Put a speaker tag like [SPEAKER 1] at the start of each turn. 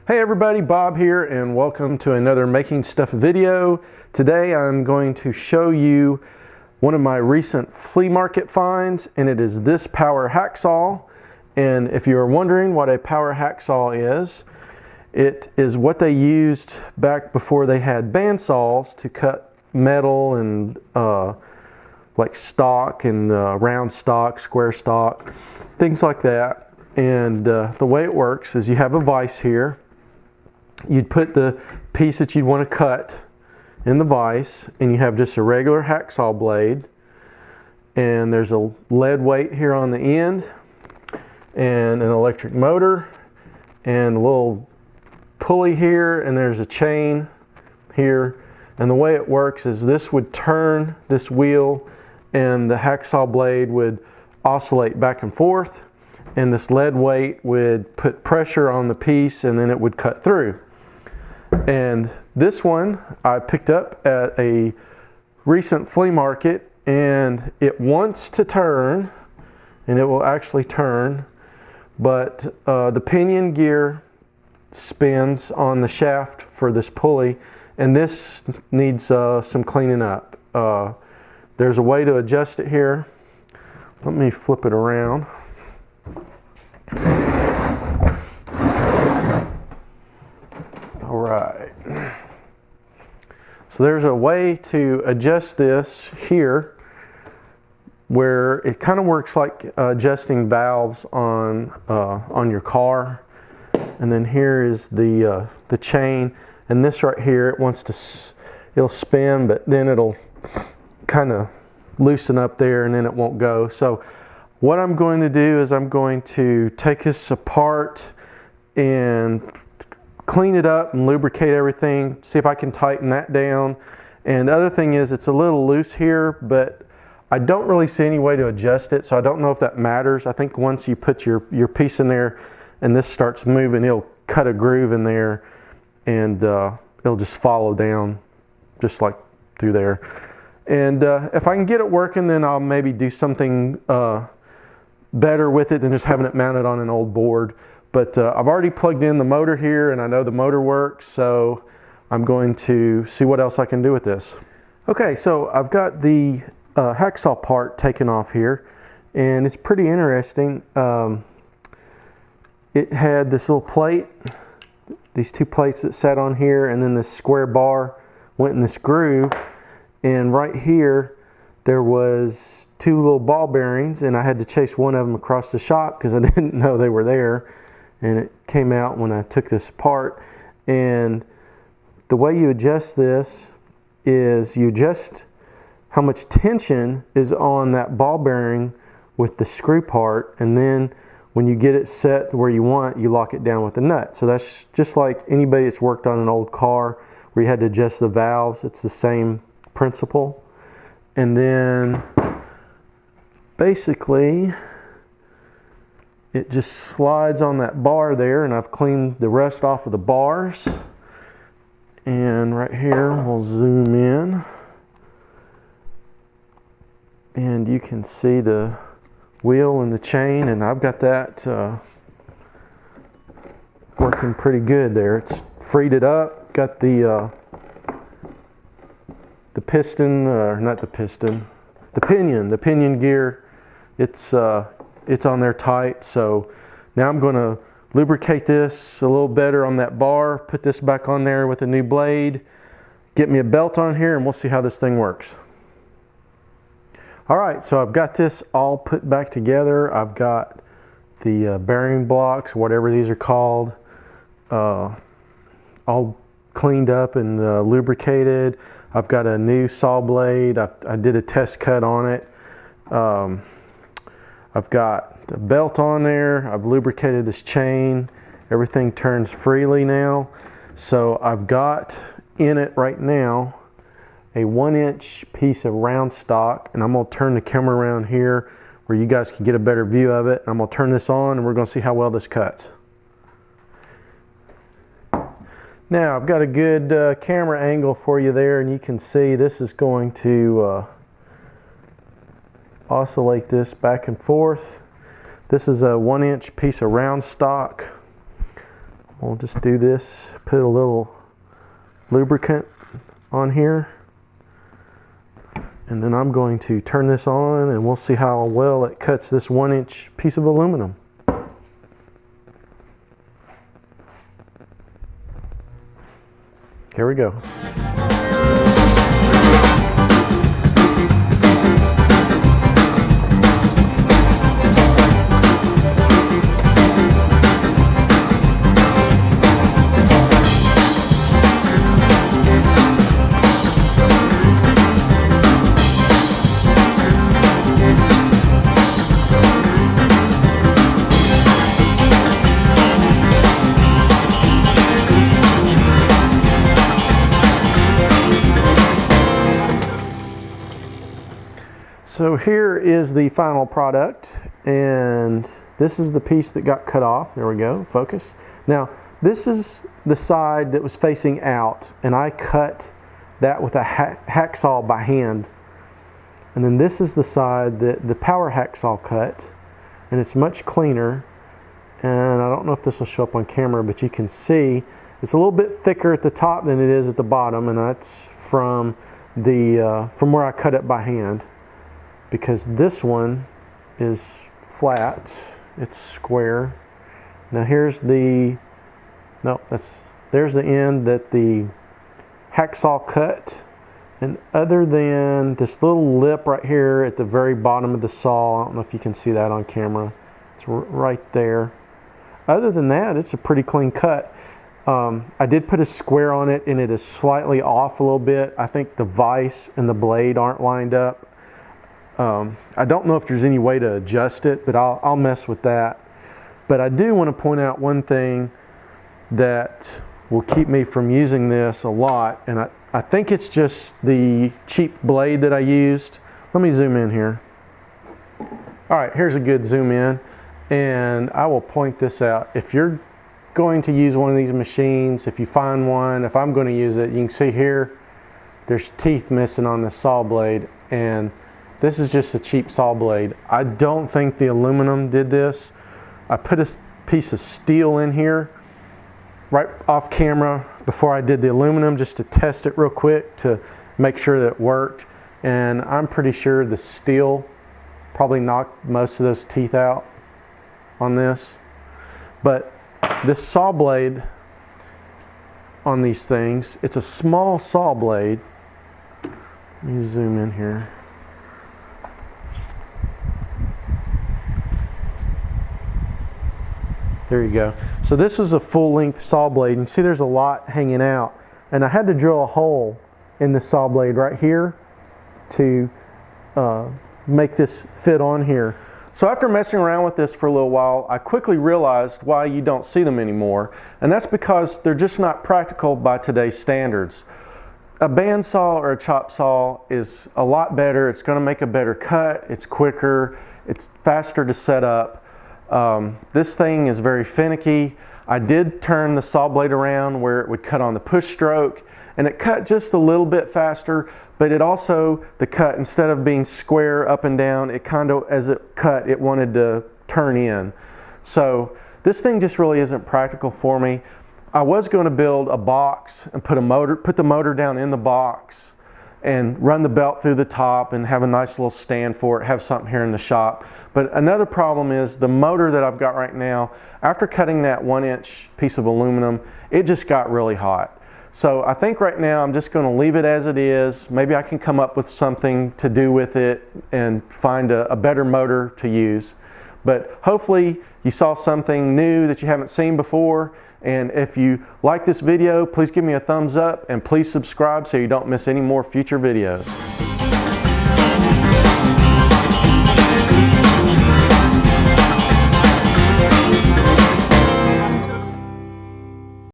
[SPEAKER 1] Hey everybody, Bob here and welcome to another Making Stuff video. Today I'm going to show you one of my recent flea market finds, and it is this power hacksaw. And if you're wondering what a power hacksaw is, it is what they used back before they had bandsaws to cut metal and like stock and round stock, square stock, things like that. And the way it works is you have a vise here. You'd put the piece that you'd want to cut in the vise, and you have just a regular hacksaw blade, and there's a lead weight here on the end and an electric motor and a little pulley here, and there's a chain here. And the way it works is this would turn this wheel and the hacksaw blade would oscillate back and forth, and this lead weight would put pressure on the piece and then it would cut through. And this one I picked up at a recent flea market, and it wants to turn, and it will actually turn, but the pinion gear spins on the shaft for this pulley, and this needs some cleaning up. There's a way to adjust it here. Let me flip it around. All right. So there's a way to adjust this here where it kind of works like adjusting valves on your car. And then here is the chain, and this right here, it wants to, it'll spin, but then it'll kind of loosen up there and then it won't go. So what I'm going to do is I'm going to take this apart and clean it up and lubricate everything, see if I can tighten that down. And the other thing is it's a little loose here, but I don't really see any way to adjust it, so I don't know if that matters. I think once you put your piece in there and this starts moving, it'll cut a groove in there and it'll just follow down just like through there. And if I can get it working, then I'll maybe do something better with it than just having it mounted on an old board. But I've already plugged in the motor here, and I know the motor works, so I'm going to see what else I can do with this. Okay, so I've got the hacksaw part taken off here, and it's pretty interesting. It had this little plate, these two plates that sat on here, and then this square bar went in this groove, and right here there was two little ball bearings, and I had to chase one of them across the shop because I didn't know they were there. And it came out when I took this apart. And the way you adjust this is you adjust how much tension is on that ball bearing with the screw part, and then when you get it set where you want, you lock it down with a nut. So that's just like anybody that's worked on an old car where you had to adjust the valves. It's the same principle. And then basically it just slides on that bar there, and I've cleaned the rust off of the bars. And right here, we'll zoom in, and you can see the wheel and the chain, and I've got that working pretty good there. It's freed it up, got the piston, or not the piston, the pinion gear. It's on there tight, so now I'm going to lubricate this a little better on that bar, put this back on there with a new blade, get me a belt on here, and we'll see how this thing works. Alright, so I've got this all put back together. I've got the bearing blocks, whatever these are called, all cleaned up and lubricated. I've got a new saw blade. I did a test cut on it. I've got the belt on there. I've lubricated this chain. Everything turns freely now. So I've got in it right now a 1-inch piece of round stock, and I'm going to turn the camera around here where you guys can get a better view of it. I'm going to turn this on, and we're going to see how well this cuts. Now I've got a good camera angle for you there, and you can see this is going to oscillate this back and forth. This is a 1-inch piece of round stock. We'll just do this, put a little lubricant on here, and then I'm going to turn this on and we'll see how well it cuts this 1-inch piece of aluminum. Here we go. So here is the final product, and this is the piece that got cut off. There we go, focus. Now, this is the side that was facing out, and I cut that with a hacksaw by hand. And then this is the side that the power hacksaw cut, and it's much cleaner. And I don't know if this will show up on camera, but you can see it's a little bit thicker at the top than it is at the bottom, and that's from where I cut it by hand. Because this one is flat, it's square. Now here's the, there's the end that the hacksaw cut. And other than this little lip right here at the very bottom of the saw, I don't know if you can see that on camera, it's right there. Other than that, it's a pretty clean cut. I did put a square on it and it is slightly off a little bit. I think the vise and the blade aren't lined up. I don't know if there's any way to adjust it, but I'll mess with that. But I do want to point out one thing that will keep me from using this a lot, and I think it's just the cheap blade that I used. Let me zoom in here. All right, here's a good zoom in, and I will point this out. If you're going to use one of these machines, if you find one, if I'm going to use it, you can see here, there's teeth missing on the saw blade, and this is just a cheap saw blade. I don't think the aluminum did this. I put a piece of steel in here right off camera before I did the aluminum just to test it real quick to make sure that it worked. And I'm pretty sure the steel probably knocked most of those teeth out on this. But this saw blade on these things, it's a small saw blade. Let me zoom in here. There you go. So this was a full-length saw blade. You see there's a lot hanging out. And I had to drill a hole in the saw blade right here to make this fit on here. So after messing around with this for a little while, I quickly realized why you don't see them anymore. And that's because they're just not practical by today's standards. A bandsaw or a chop saw is a lot better. It's going to make a better cut. It's quicker. It's faster to set up. This thing is very finicky. I did turn the saw blade around where it would cut on the push stroke, and it cut just a little bit faster, but it also, the cut, instead of being square up and down, it kind of, as it cut, it wanted to turn in. So this thing just really isn't practical for me. I was going to build a box and put the motor down in the box and run the belt through the top and have a nice little stand for it, have something here in the shop. But another problem is the motor that I've got right now, after cutting that 1-inch piece of aluminum, it just got really hot. So I think right now I'm just going to leave it as it is. Maybe I can come up with something to do with it and find a better motor to use. But hopefully you saw something new that you haven't seen before. And if you like this video, please give me a thumbs up and please subscribe so you don't miss any more future videos.